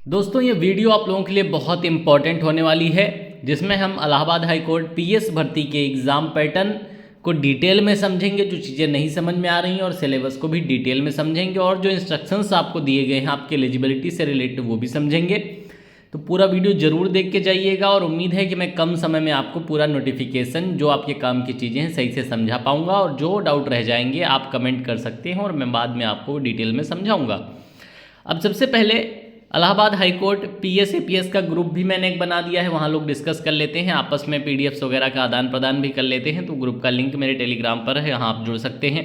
दोस्तों ये वीडियो आप लोगों के लिए बहुत इंपॉर्टेंट होने वाली है, जिसमें हम इलाहाबाद हाई कोर्ट पीएस भर्ती के एग्ज़ाम पैटर्न को डिटेल में समझेंगे, जो चीज़ें नहीं समझ में आ रही हैं, और सिलेबस को भी डिटेल में समझेंगे, और जो इंस्ट्रक्शंस आपको दिए गए हैं आपके एलिजिबिलिटी से रिलेटेड वो भी समझेंगे। तो पूरा वीडियो ज़रूर देख के जाइएगा, और उम्मीद है कि मैं कम समय में आपको पूरा नोटिफिकेशन जो आपके काम की चीज़ें हैं सही से समझा पाऊँगा, और जो डाउट रह जाएंगे आप कमेंट कर सकते हैं और मैं बाद में आपको डिटेल में समझाऊँगा। अब सबसे पहले Allahabad high court PS APS का ग्रुप भी मैंने एक बना दिया है, वहाँ लोग डिस्कस कर लेते हैं, आपस में पीडीएफ्स वगैरह का आदान प्रदान भी कर लेते हैं। तो ग्रुप का लिंक मेरे टेलीग्राम पर है, यहाँ आप जुड़ सकते हैं।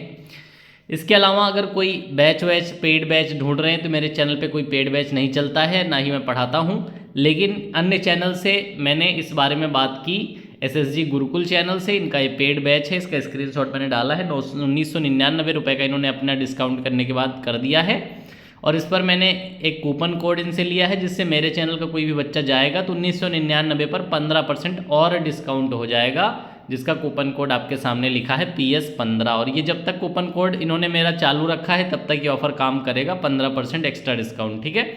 इसके अलावा अगर कोई बैच पेड बैच ढूंढ रहे हैं तो मेरे चैनल पे कोई पेड बैच नहीं चलता है, ना ही मैं पढ़ाता हूँ, लेकिन अन्य चैनल से मैंने इस बारे में बात की। एसएसजी गुरुकुल चैनल से इनका ये पेड बैच है, इसका स्क्रीनशॉट मैंने डाला है। 1999 रुपये का इन्होंने अपना डिस्काउंट करने के बाद कर दिया है, और इस पर मैंने एक कूपन कोड इनसे लिया है, जिससे मेरे चैनल का कोई भी बच्चा जाएगा तो 1999 पर 15% और डिस्काउंट हो जाएगा, जिसका कूपन कोड आपके सामने लिखा है PS15। और ये जब तक कूपन कोड इन्होंने मेरा चालू रखा है तब तक ये ऑफर काम करेगा, 15% एक्स्ट्रा डिस्काउंट। ठीक है,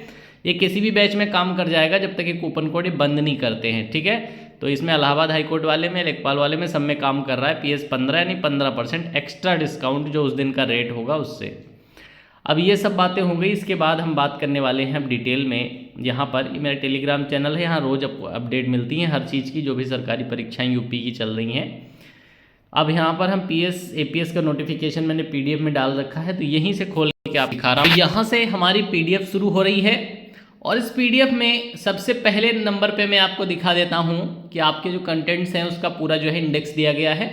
ये किसी भी बैच में काम कर जाएगा जब तक ये कूपन कोड ये बंद नहीं करते हैं। ठीक है, तो इसमें इलाहाबाद हाई कोर्ट वाले में, लेखपाल वाले में, सब में काम कर रहा है PS15, यानी 15% एक्स्ट्रा डिस्काउंट जो उस दिन का रेट होगा उससे। अब ये सब बातें हो गई, इसके बाद हम बात करने वाले हैं अब डिटेल में। यहाँ पर ये मेरा टेलीग्राम चैनल है, यहाँ रोज़ आपको अपडेट मिलती हैं हर चीज़ की, जो भी सरकारी परीक्षाएं यूपी की चल रही हैं। अब यहाँ पर हम पीएस एपीएस का नोटिफिकेशन मैंने पीडीएफ में डाल रखा है, तो यहीं से खोल के आप दिखा रहा हूँ। यहाँ से हमारी पीडीएफ शुरू हो रही है, और इस पीडीएफ में सबसे पहले नंबर पर मैं आपको दिखा देता हूँ कि आपके जो कंटेंट्स हैं उसका पूरा जो है इंडेक्स दिया गया है,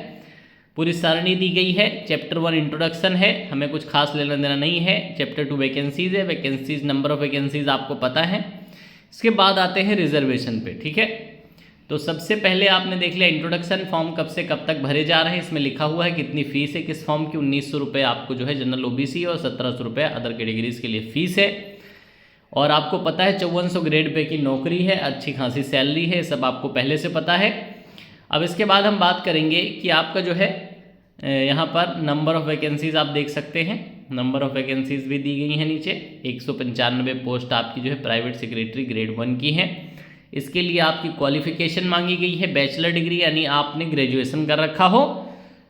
पूरी सारणी दी गई है। चैप्टर 1 इंट्रोडक्शन है, हमें कुछ खास लेना देना नहीं है। चैप्टर 2 वैकेंसीज है, वैकेंसीज नंबर ऑफ वैकेंसीज आपको पता है। इसके बाद आते हैं रिजर्वेशन पे। ठीक है, तो सबसे पहले आपने देख लिया इंट्रोडक्शन, फॉर्म कब से कब तक भरे जा रहे हैं, इसमें लिखा हुआ है कितनी फीस है किस फॉर्म की। 1900 रुपये आपको जो है जनरल ओबीसी, और 1700 रुपये अदर कैटेगरीज के लिए फ़ीस है। और आपको पता है 5400 ग्रेड पे की नौकरी है, अच्छी खासी सैलरी है, सब आपको पहले से पता है। अब इसके बाद हम बात करेंगे कि आपका जो है यहाँ पर नंबर ऑफ़ वैकेंसीज़ आप देख सकते हैं, नंबर ऑफ़ वैकेंसीज़ भी दी गई हैं नीचे। 195 पोस्ट आपकी जो है प्राइवेट सेक्रेटरी ग्रेड 1 की हैं। इसके लिए आपकी क्वालिफ़िकेशन मांगी गई है बैचलर डिग्री, यानी आपने ग्रेजुएशन कर रखा हो।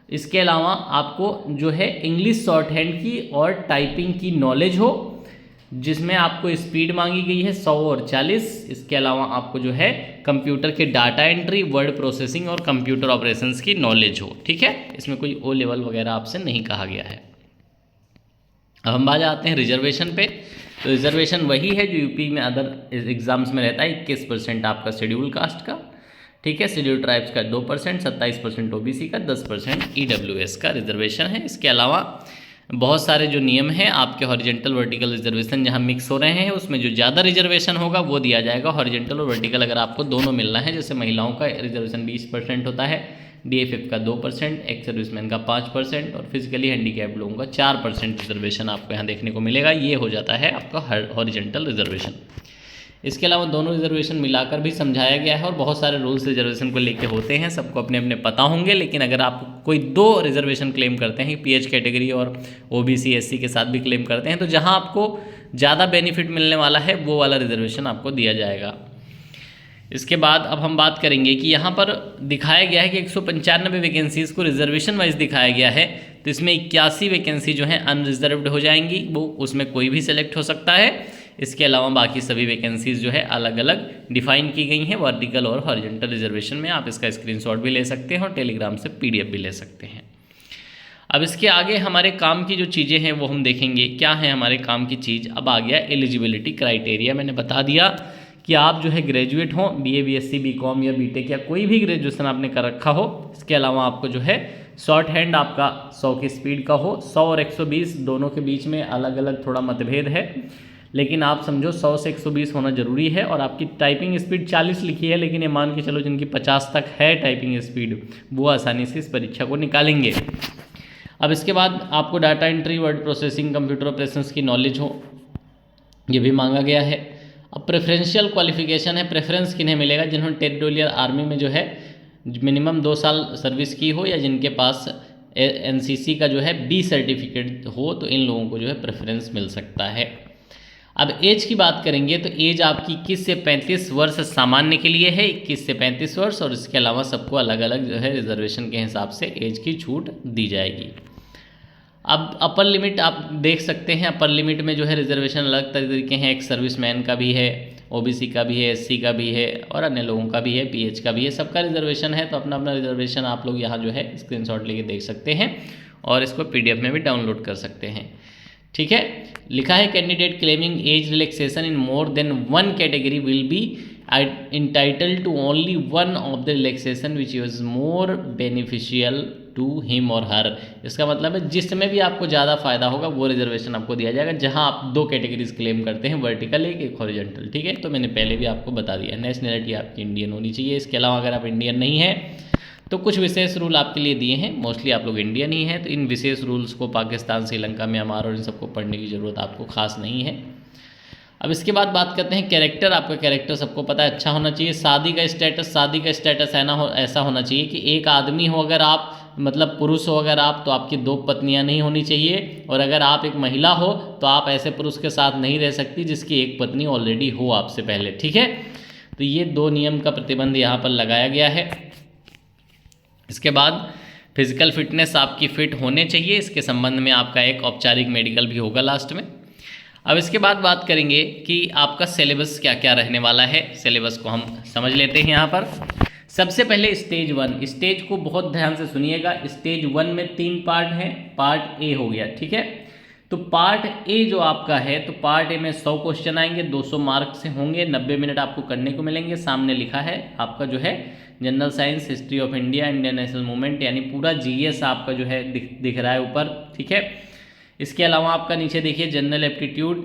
इसके अलावा आपको जो है इंग्लिश शॉर्ट हैंड की और टाइपिंग की नॉलेज हो, जिसमें आपको स्पीड मांगी गई है 100 और 40। इसके अलावा आपको जो है कंप्यूटर के डाटा एंट्री, वर्ड प्रोसेसिंग और कंप्यूटर ऑपरेशंस की नॉलेज हो। ठीक है, इसमें कोई ओ लेवल वगैरह आपसे नहीं कहा गया है। अब हम बात आते हैं रिजर्वेशन पे। तो रिजर्वेशन वही है जो यूपी में अदर एग्जाम्स में रहता है, 21% आपका शेड्यूल कास्ट का। ठीक है, शेड्यूल ट्राइब्स का 2%, 27% ओबीसी का, 10% ईडब्ल्यूएस का रिजर्वेशन है। इसके अलावा बहुत सारे जो नियम हैं आपके हॉरिजेंटल वर्टिकल रिजर्वेशन जहां मिक्स हो रहे हैं, उसमें जो ज़्यादा रिजर्वेशन होगा वो दिया जाएगा। हॉरिजेंटल और वर्टिकल अगर आपको दोनों मिलना है, जैसे महिलाओं का रिजर्वेशन 20% होता है, डीएफएफ का 2%, एक्स सर्विसमैन का 5% और फिजिकली हैंडीकैप्ड लोगों का 4% रिजर्वेशन आपको यहाँ देखने को मिलेगा। ये हो जाता है आपका हॉरिजेंटल रिजर्वेशन। इसके अलावा दोनों रिजर्वेशन मिलाकर भी समझाया गया है, और बहुत सारे रूल्स रिजर्वेशन को लेके होते हैं, सबको अपने अपने पता होंगे। लेकिन अगर आप कोई 2 रिजर्वेशन क्लेम करते हैं, पीएच कैटेगरी और ओबीसी एससी के साथ भी क्लेम करते हैं, तो जहां आपको ज़्यादा बेनिफिट मिलने वाला है वो वाला रिजर्वेशन आपको दिया जाएगा। इसके बाद अब हम बात करेंगे कि यहाँ पर दिखाया गया है कि 195 वैकेंसीज़ को रिजर्वेशन वाइज दिखाया गया है, तो इसमें 81 वैकेंसी जो हैं अनरिजर्व्ड हो जाएंगी, वो उसमें कोई भी सेलेक्ट हो सकता है। इसके अलावा बाकी सभी वैकेंसीज़ जो है अलग अलग डिफाइन की गई हैं वर्टिकल और हॉरिजॉन्टल रिजर्वेशन में। आप इसका स्क्रीनशॉट भी ले सकते हैं और टेलीग्राम से पीडीएफ भी ले सकते हैं। अब इसके आगे हमारे काम की जो चीज़ें हैं वो हम देखेंगे। क्या है हमारे काम की चीज़? अब आ गया एलिजिबिलिटी क्राइटेरिया। मैंने बता दिया कि आप जो है ग्रेजुएट हों, बीए बीएससी बीकॉम या बीटेक या कोई भी ग्रेजुएशन आपने कर रखा हो। इसके अलावा आपको जो है शॉर्ट हैंड आपका 100 की स्पीड का हो। 100 और 120 दोनों के बीच में अलग अलग थोड़ा मतभेद है, लेकिन आप समझो 100 से 120 होना ज़रूरी है। और आपकी टाइपिंग स्पीड 40 लिखी है, लेकिन ये मान के चलो जिनकी 50 तक है टाइपिंग स्पीड, वो आसानी से इस परीक्षा को निकालेंगे। अब इसके बाद आपको data entry, word processing, computer operations की नॉलेज हो, ये भी मांगा गया है। अब प्रेफरेंशियल क्वालिफिकेशन है, प्रेफरेंस किन्हें मिलेगा? जिन्होंने टेरिटोरियल आर्मी में जो है मिनिमम 2 साल सर्विस की हो, या जिनके पास एनसीसी का जो है बी सर्टिफिकेट हो, तो इन लोगों को जो है प्रेफरेंस मिल सकता है। अब एज की बात करेंगे तो एज आपकी 21 से 35 वर्ष सामान्य के लिए है, 21 से 35 वर्ष, और इसके अलावा सबको अलग अलग जो है रिजर्वेशन के हिसाब से एज की छूट दी जाएगी। अब अपर लिमिट आप देख सकते हैं, अपर लिमिट में जो है रिजर्वेशन अलग तरीके हैं, एक सर्विसमैन का भी है, ओबीसी का भी है, एससी का भी है और अन्य लोगों का भी है, पीएच का भी है, सबका रिजर्वेशन है। तो अपना अपना रिजर्वेशन आप लोग यहाँ जो है स्क्रीनशॉट लेके देख सकते हैं और इसको पीडीएफ में भी डाउनलोड कर सकते हैं। ठीक है, लिखा है candidate claiming age relaxation in more than one category will be entitled to only one of the relaxation which is more beneficial to him or her। इसका मतलब है जिसमें भी आपको ज़्यादा फायदा होगा वो रिजर्वेशन आपको दिया जाएगा, जहां आप दो कैटेगरीज क्लेम करते हैं, वर्टिकल एक हॉरिजॉन्टल। ठीक है, तो मैंने पहले भी आपको बता दिया। नेशनैलिटी आपकी इंडियन होनी चाहिए, इसके अलावा अगर आप इंडियन नहीं है तो कुछ विशेष रूल आपके लिए दिए हैं, मोस्टली आप लोग इंडियन ही हैं, तो इन विशेष रूल्स को पाकिस्तान, श्रीलंका, म्यांमार और इन सबको पढ़ने की ज़रूरत आपको खास नहीं है। अब इसके बाद बात करते हैं कैरेक्टर। आपका कैरेक्टर सबको पता है अच्छा होना चाहिए। शादी का स्टेटस ऐसा होना चाहिए कि एक आदमी हो अगर आप, मतलब पुरुष हो अगर आप, तो आपकी दो पत्नियां नहीं होनी चाहिए, और अगर आप एक महिला हो तो आप ऐसे पुरुष के साथ नहीं रह सकती जिसकी एक पत्नी ऑलरेडी हो आपसे पहले। ठीक है, तो ये दो नियम का प्रतिबंध यहाँ पर लगाया गया है। इसके बाद फिजिकल फिटनेस आपकी फिट होने चाहिए, इसके संबंध में आपका एक औपचारिक मेडिकल भी होगा लास्ट में। अब इसके बाद बात करेंगे कि आपका सिलेबस क्या क्या रहने वाला है। सिलेबस को हम समझ लेते हैं यहाँ पर। सबसे पहले स्टेज 1, स्टेज को बहुत ध्यान से सुनिएगा। स्टेज 1 में 3 पार्ट हैं। पार्ट ए हो गया, ठीक है। तो पार्ट ए जो आपका है, तो पार्ट ए में 100 क्वेश्चन आएंगे, 200 मार्क से होंगे, 90 मिनट आपको करने को मिलेंगे। सामने लिखा है आपका जो है general science, history of India, Indian national movement, यानी पूरा जीएस आपका जो है दिख रहा है ऊपर। ठीक है, इसके अलावा आपका नीचे देखिए general aptitude,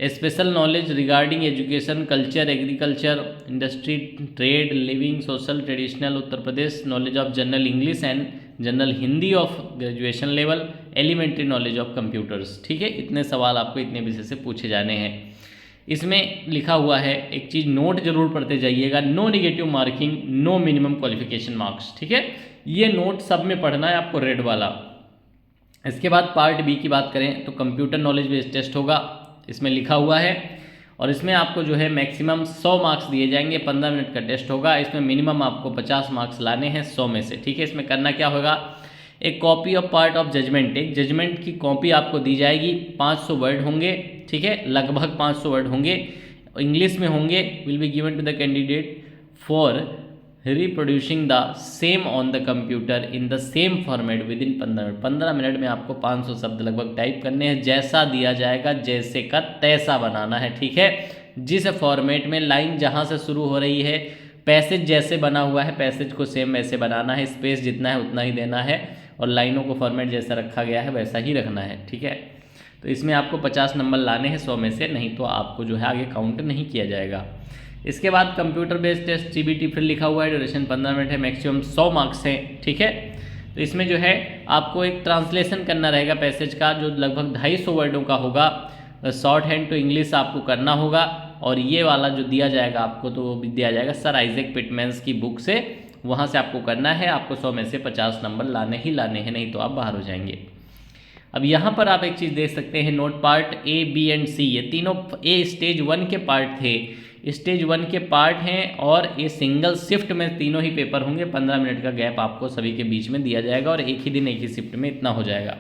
special knowledge regarding education, culture, agriculture, industry, trade, living, social, traditional Uttar Pradesh, knowledge of general English and general Hindi of graduation level, elementary knowledge of computers. ठीक है, इतने सवाल आपको इतने विषय से पूछे जाने हैं। इसमें लिखा हुआ है एक चीज़ नोट जरूर पढ़ते जाइएगा, no negative marking, no minimum qualification marks. ठीक है, ये नोट सब में पढ़ना है आपको, रेड वाला। इसके बाद पार्ट बी की बात करें तो कंप्यूटर नॉलेज बेस्ड टेस्ट होगा, इसमें लिखा हुआ है, और इसमें आपको जो है मैक्सिमम 100 मार्क्स दिए जाएंगे, 15 मिनट का टेस्ट होगा। इसमें मिनिमम आपको 50 मार्क्स लाने हैं 100 में से। ठीक है, इसमें करना क्या होगा, एक copy of part of judgment, एक जजमेंट की कॉपी आपको दी जाएगी, 500 वर्ड होंगे। ठीक है, लगभग 500 वर्ड होंगे, इंग्लिश में होंगे। Will be given to the candidate for reproducing the same on the computer in the same format within 15 minute. 15 minute में आपको 500 शब्द लगभग टाइप करने हैं, जैसा दिया जाएगा जैसे का तैसा बनाना है। ठीक है, जिस फॉर्मेट में लाइन जहां से शुरू हो रही है, पैसेज जैसे बना हुआ है पैसेज को सेम वैसे बनाना है, स्पेस जितना है उतना ही देना है, और लाइनों को फॉर्मेट जैसा रखा गया है वैसा ही रखना है। ठीक है, तो इसमें आपको 50 नंबर लाने हैं 100 में से, नहीं तो आपको जो है आगे काउंट नहीं किया जाएगा। इसके बाद कंप्यूटर बेस्ड टेस्ट सीबीटी फिर लिखा हुआ है, ड्यूरेशन 15 मिनट है, मैक्सिमम 100 मार्क्स हैं। ठीक है, तो इसमें जो है आपको एक ट्रांसलेशन करना रहेगा पैसेज का, जो लगभग 250 वर्डों का होगा। शॉर्ट हैंड टू इंग्लिश आपको करना होगा, और ये वाला जो दिया जाएगा आपको, तो वो भी दिया जाएगा सर आइजैक पिटमैन्स की बुक से, वहाँ से आपको करना है। आपको 100 में से 50 नंबर लाने ही लाने हैं, नहीं तो आप बाहर हो जाएंगे। अब यहाँ पर आप एक चीज़ देख सकते हैं, note part A, B and C, ये तीनों ए स्टेज 1 के पार्ट थे, स्टेज 1 के पार्ट हैं, और ये सिंगल शिफ्ट में तीनों ही पेपर होंगे। 15 मिनट का गैप आपको सभी के बीच में दिया जाएगा, और एक ही दिन एक ही शिफ्ट में इतना हो जाएगा।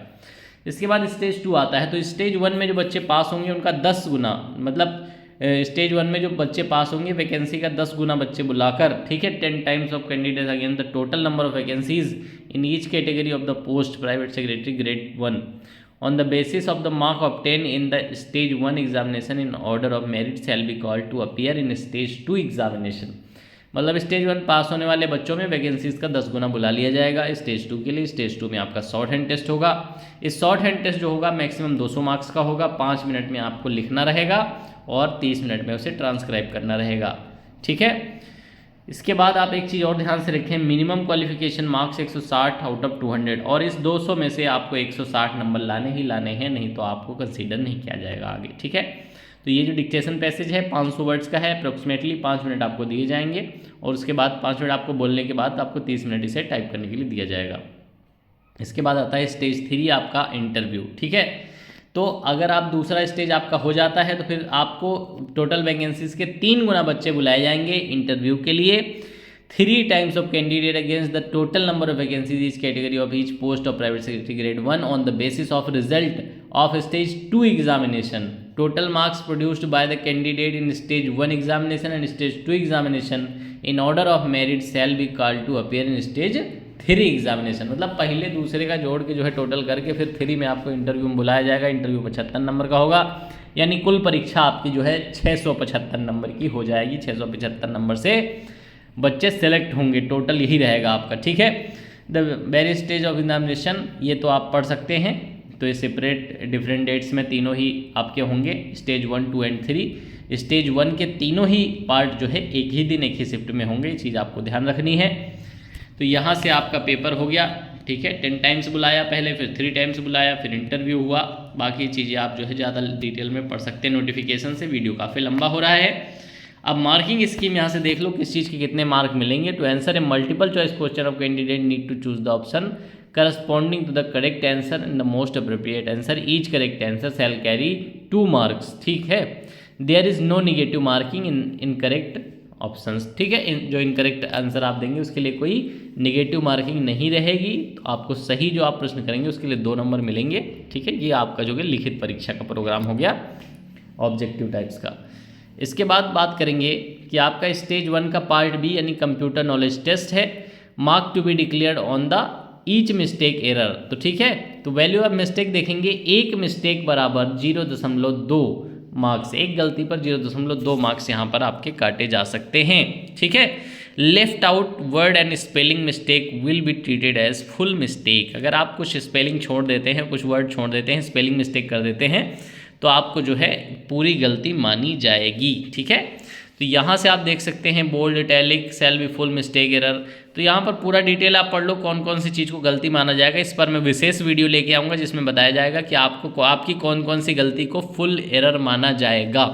इसके बाद स्टेज 2 आता है, तो स्टेज 1 में जो बच्चे पास होंगे उनका 10 गुना, मतलब स्टेज 1 में जो बच्चे पास होंगे वैकेंसी का 10 गुना बच्चे बुलाकर, ठीक है, 10 times of candidates again the total number of vacancies in each category of the post private secretary grade 1 on the basis of the mark obtained in the stage 1 examination in order of merit shall be called to appear in stage 2 examination। मतलब stage 1 पास होने वाले बच्चों में vacancies का 10 गुना बुला लिया जाएगा stage 2 के लिए। स्टेज 2 में आपका शॉर्ट हैंड टेस्ट होगा। इस शॉर्ट हैंड टेस्ट जो होगा मैक्सिमम 200 मार्क्स का होगा, 5 मिनट में आपको लिखना रहेगा और 30 मिनट में उसे ट्रांसक्राइब करना रहेगा। ठीक है, इसके बाद आप एक चीज़ और ध्यान से रखें, minimum qualification marks 160 out of 200, और इस 200 में से आपको 160 नंबर लाने ही लाने हैं, नहीं तो आपको कंसीडर नहीं किया जाएगा आगे। ठीक है, तो ये जो डिक्टेशन पैसेज है 500 वर्ड्स का है, अप्रोक्सीमेटली 5 मिनट आपको दिए जाएंगे, और उसके बाद 5 मिनट आपको बोलने के बाद आपको 30 मिनट इसे टाइप करने के लिए दिया जाएगा। इसके बाद आता है स्टेज 3 आपका इंटरव्यू। ठीक है, तो अगर आप दूसरा स्टेज आपका हो जाता है तो फिर आपको टोटल वैकेंसीज के 3 गुना बच्चे बुलाए जाएंगे इंटरव्यू के लिए। 3 times of candidate against the total number of vacancies each category of each post of private secretary grade 1 on the basis of result of stage 2 examination. Total marks produced by the candidate in stage 1 examination and stage 2 examination in order of merit shall be called to appear in stage 3 examination. मतलब पहले दूसरे का जोड़ के जो है total करके फिर 3 में आपको इंटरव्यू में बुलाया जाएगा। इंटरव्यू 75 नंबर का होगा, यानी कुल परीक्षा आपकी जो है 675 नंबर की हो जाएगी। 675 नंबर से बच्चे सेलेक्ट होंगे, टोटल यही रहेगा आपका। ठीक है, the various stage of examination ये तो आप पढ़ सकते हैं, तो ये सेपरेट डिफरेंट डेट्स में तीनों ही आपके होंगे, स्टेज 1, 2 एंड 3। स्टेज 1 के तीनों ही पार्ट जो है एक ही दिन एक ही शिफ्ट में होंगे, ये चीज़ आपको ध्यान रखनी है। तो यहाँ से आपका पेपर हो गया। ठीक है, 10 टाइम्स बुलाया पहले, फिर 3 टाइम्स बुलाया, फिर इंटरव्यू हुआ। बाकी चीज़ें आप जो है ज़्यादा डिटेल में पढ़ सकते हैं नोटिफिकेशन से। वीडियो काफ़ी लंबा हो रहा है। अब मार्किंग स्कीम यहाँ से देख लो किस चीज़ के कितने मार्क मिलेंगे। To answer a multiple choice question of candidate need to choose the option corresponding to the correct answer and the most appropriate answer. Each correct answer shall carry 2 marks. ठीक है, there is no negative marking in incorrect options. ठीक है, जो incorrect answer आप देंगे उसके लिए कोई निगेटिव मार्किंग नहीं रहेगी। तो आपको सही जो आप प्रश्न करेंगे उसके लिए 2 नंबर मिलेंगे। ठीक है, ये आपका जो है लिखित परीक्षा का प्रोग्राम हो गया ऑब्जेक्टिव टाइप्स का। इसके बाद बात करेंगे कि आपका स्टेज 1 का पार्ट बी यानी कंप्यूटर नॉलेज टेस्ट है। Mark to be declared on the each mistake error. तो ठीक है, तो वैल्यू ऑफ मिस्टेक देखेंगे, एक मिस्टेक बराबर 0.2 मार्क्स, एक गलती पर 0.2 मार्क्स यहाँ पर आपके काटे जा सकते हैं। ठीक है, left out word and spelling mistake will be treated as full mistake. अगर आप कुछ स्पेलिंग छोड़ देते हैं, कुछ वर्ड छोड़ देते हैं, स्पेलिंग मिस्टेक कर देते हैं, तो आपको जो है पूरी गलती मानी जाएगी। ठीक है, तो यहाँ से आप देख सकते हैं bold, italic, shall be full mistake error. तो यहाँ पर पूरा डिटेल आप पढ़ लो कौन कौन सी चीज़ को गलती माना जाएगा। इस पर मैं विशेष वीडियो लेके आऊँगा जिसमें बताया जाएगा कि आपको आपकी कौन कौन सी गलती को फुल एरर माना जाएगा।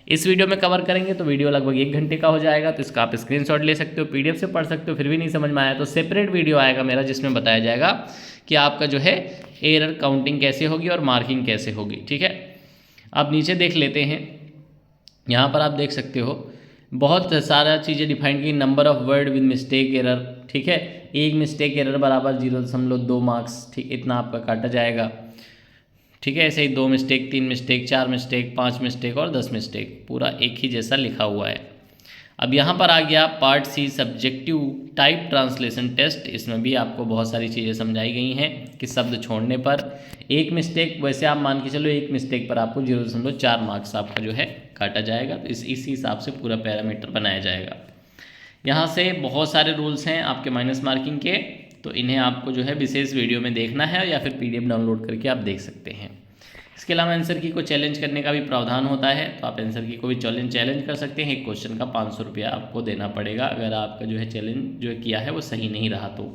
इस वीडियो में कवर करेंगे तो वीडियो लगभग 1 घंटे का हो जाएगा। तो इसका आप स्क्रीनशॉट ले सकते हो, PDF से पढ़ सकते हो। फिर भी नहीं समझ में आया तो सेपरेट वीडियो आएगा मेरा जिसमें बताया जाएगा कि आपका जो है एरर काउंटिंग कैसे होगी और मार्किंग कैसे होगी। ठीक है, आप नीचे देख लेते हैं, यहाँ पर आप देख सकते हो बहुत सारा चीज़ें डिफाइन की। Number of word with mistake error. ठीक है, एक मिस्टेक एरर बराबर 0.2 मार्क्स। ठीक, इतना आपका काटा जाएगा। ठीक है, ऐसे ही 2 मिस्टेक, 3 मिस्टेक, 4 मिस्टेक, 5 मिस्टेक और 10 मिस्टेक, पूरा एक ही जैसा लिखा हुआ है। अब यहाँ पर आ गया part C subjective type translation test. इसमें भी आपको बहुत सारी चीज़ें समझाई गई हैं कि शब्द छोड़ने पर एक मिस्टेक, वैसे आप मान के चलो एक मिस्टेक पर आपको 0.4 मार्क्स आपका जो है काटा जाएगा। तो इसी हिसाब से पूरा पैरामीटर बनाया जाएगा। यहाँ से बहुत सारे रूल्स हैं आपके माइनस मार्किंग के, तो इन्हें आपको जो है विशेष वीडियो में देखना है या फिर PDF डाउनलोड करके आप देख सकते हैं। इसके अलावा आंसर की को चैलेंज करने का भी प्रावधान होता है, तो आप आंसर की को भी चैलेंज कर सकते हैं। एक क्वेश्चन का 500 रुपया आपको देना पड़ेगा अगर आपका जो है चैलेंज जो किया है वो सही नहीं रहा तो।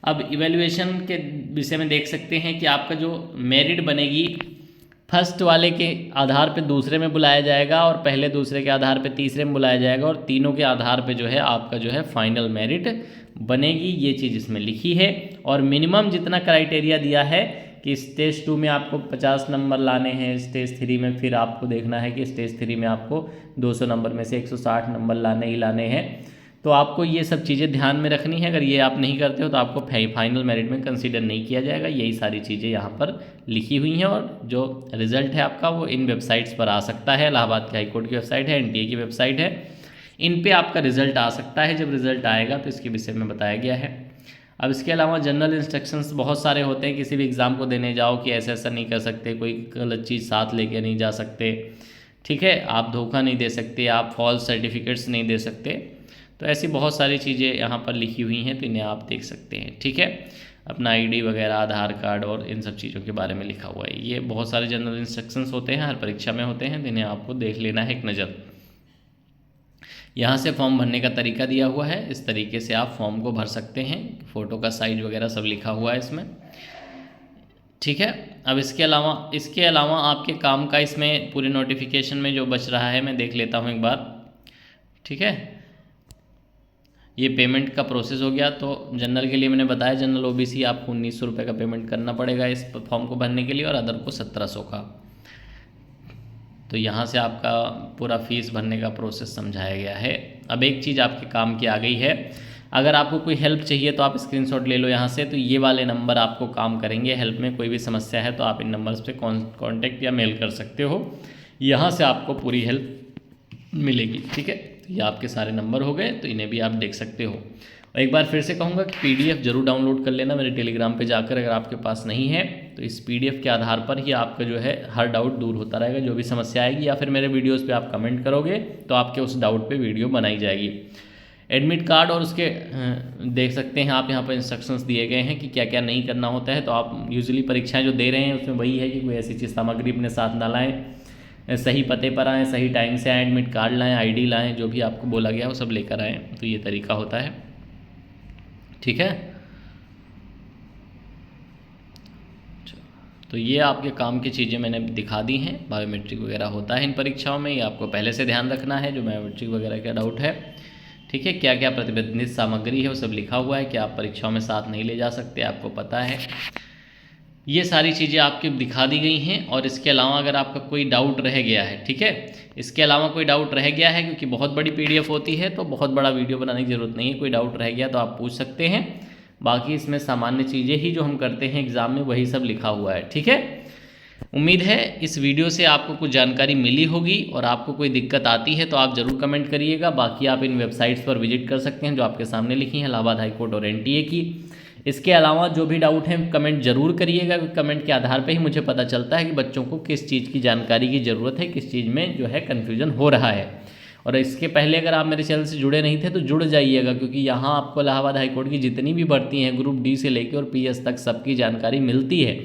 अब इवैल्यूएशन के विषय में देख सकते हैं कि आपका जो मेरिट बनेगी फर्स्ट वाले के आधार पे दूसरे में बुलाया जाएगा और पहले दूसरे के आधार पे तीसरे में बुलाया जाएगा और तीनों के आधार पे जो है आपका जो है फाइनल मेरिट बनेगी। ये चीज़ इसमें लिखी है और मिनिमम जितना क्राइटेरिया दिया है कि स्टेज 2 में आपको 50 नंबर लाने हैं, स्टेज 3 में फिर आपको देखना है कि स्टेज 3 में आपको 200 नंबर में से 160 नंबर लाने ही लाने हैं। तो आपको ये सब चीज़ें ध्यान में रखनी है। अगर ये आप नहीं करते हो तो आपको फाइनल मेरिट में कंसीडर नहीं किया जाएगा। यही सारी चीज़ें यहाँ पर लिखी हुई हैं और जो रिज़ल्ट है आपका वो इन वेबसाइट्स पर आ सकता है। इलाहाबाद की हाईकोर्ट की वेबसाइट है, NTA की वेबसाइट है, इन पे आपका रिज़ल्ट आ सकता है। जब रिज़ल्ट आएगा तो इसके विषय में बताया गया है। अब इसके अलावा जनरल इंस्ट्रक्शंस बहुत सारे होते हैं। किसी भी एग्ज़ाम को देने जाओ कि ऐसा नहीं कर सकते, कोई गलत चीज़ साथ लेके नहीं जा सकते। ठीक है, आप धोखा नहीं दे सकते, आप फॉल्स सर्टिफिकेट्स नहीं दे सकते। तो ऐसी बहुत सारी चीज़ें यहाँ पर लिखी हुई हैं, तो इन्हें आप देख सकते हैं। ठीक है, अपना ID वगैरह, आधार कार्ड और इन सब चीज़ों के बारे में लिखा हुआ है। ये बहुत सारे जनरल इंस्ट्रक्शंस होते हैं, हर परीक्षा में होते हैं, तो इन्हें आपको देख लेना है एक नज़र। यहाँ से फॉर्म भरने का तरीका दिया हुआ है, इस तरीके से आप फॉर्म को भर सकते हैं। फ़ोटो का साइज वगैरह सब लिखा हुआ है इसमें। ठीक है, अब इसके अलावा आपके काम का इसमें पूरे नोटिफिकेशन में जो बच रहा है मैं देख लेता हूँ एक बार। ठीक है, ये पेमेंट का प्रोसेस हो गया। तो जनरल के लिए मैंने बताया, जनरल ओबीसी आपको 1900 रुपये का पेमेंट करना पड़ेगा इस फॉर्म को भरने के लिए, और अदर को 1700 का। तो यहाँ से आपका पूरा फीस भरने का प्रोसेस समझाया गया है। अब एक चीज़ आपके काम की आ गई है, अगर आपको कोई हेल्प चाहिए तो आप स्क्रीनशॉट ले लो यहाँ से। तो ये वाले नंबर आपको काम करेंगे हेल्प में, कोई भी समस्या है तो आप इन नंबर्स पे कांटेक्ट या मेल कर सकते हो, यहाँ से आपको पूरी हेल्प मिलेगी। ठीक है, तो ये आपके सारे नंबर हो गए, तो इन्हें भी आप देख सकते हो। और एक बार फिर से कहूँगा कि PDF जरूर डाउनलोड कर लेना मेरे टेलीग्राम पे जाकर, अगर आपके पास नहीं है तो इस PDF के आधार पर ही आपका जो है हर डाउट दूर होता रहेगा, जो भी समस्या आएगी, या फिर मेरे वीडियोज़ पे आप कमेंट करोगे तो आपके उस डाउट पे वीडियो बनाई जाएगी। एडमिट कार्ड और उसके देख सकते हैं आप, यहाँ पर इंस्ट्रक्शंस दिए गए हैं कि क्या क्या नहीं करना होता है। तो आप यूजुअली परीक्षाएँ जो दे रहे हैं उसमें वही है कि कोई ऐसी चीज़ सामग्री अपने साथ ना लाएँ, सही पते पर आएँ, सही टाइम से आएँ, एडमिट कार्ड लाएँ, ID लाएँ, जो भी आपको बोला गया वो सब लेकर आएँ। तो ये तरीका होता है। ठीक है, तो ये आपके काम की चीज़ें मैंने दिखा दी हैं। बायोमेट्रिक वगैरह होता है इन परीक्षाओं में, ये आपको पहले से ध्यान रखना है जो बायोमेट्रिक वगैरह का डाउट है। ठीक है, क्या क्या प्रतिबंधित सामग्री है वो सब लिखा हुआ है कि आप परीक्षाओं में साथ नहीं ले जा सकते, आपको पता है। ये सारी चीज़ें आपकी दिखा दी गई हैं। और इसके अलावा अगर आपका कोई डाउट रह गया है, ठीक है, इसके अलावा कोई डाउट रह गया है, क्योंकि बहुत बड़ी PDF होती है तो बहुत बड़ा वीडियो बनाने की ज़रूरत नहीं है, कोई डाउट रह गया तो आप पूछ सकते हैं। बाकी इसमें सामान्य चीज़ें ही जो हम करते हैं एग्ज़ाम में वही सब लिखा हुआ है। ठीक है, उम्मीद है इस वीडियो से आपको कुछ जानकारी मिली होगी, और आपको कोई दिक्कत आती है तो आप ज़रूर कमेंट करिएगा। बाकी आप इन वेबसाइट्स पर विजिट कर सकते हैं जो आपके सामने लिखी हैं, इलाहाबाद हाईकोर्ट और NTA की। इसके अलावा जो भी डाउट है कमेंट जरूर करिएगा, कमेंट के आधार पे ही मुझे पता चलता है कि बच्चों को किस चीज़ की जानकारी की ज़रूरत है, किस चीज़ में जो है कन्फ्यूजन हो रहा है। और इसके पहले अगर आप मेरे चैनल से जुड़े नहीं थे तो जुड़ जाइएगा, क्योंकि यहाँ आपको इलाहाबाद हाईकोर्ट की जितनी भी भर्ती हैं ग्रुप D से लेकर और PS तक सबकी जानकारी मिलती है।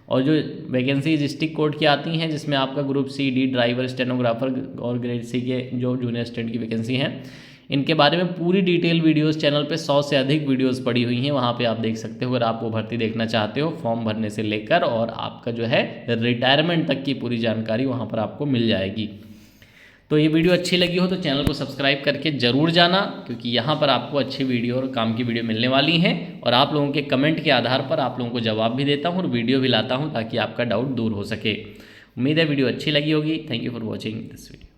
और जो वैकेंसी डिस्ट्रिक्ट कोर्ट की आती हैं जिसमें आपका group C, D driver, stenographer और ग्रेड C के जो जूनियर स्टूडेंट की वैकेंसी हैं, इनके बारे में पूरी डिटेल वीडियोस चैनल पे 100 से अधिक वीडियोस पड़ी हुई हैं, वहाँ पे आप देख सकते हो। अगर आप वो भर्ती देखना चाहते हो, फॉर्म भरने से लेकर और आपका जो है रिटायरमेंट तक की पूरी जानकारी वहाँ पर आपको मिल जाएगी। तो ये वीडियो अच्छी लगी हो तो चैनल को सब्सक्राइब करके ज़रूर जाना, क्योंकि यहाँ पर आपको अच्छी वीडियो और काम की वीडियो मिलने वाली हैं। और आप लोगों के कमेंट के आधार पर आप लोगों को जवाब भी देता हूँ और वीडियो भी लाता हूँ ताकि आपका डाउट दूर हो सके। उम्मीद है वीडियो अच्छी लगी होगी। Thank you for watching this video.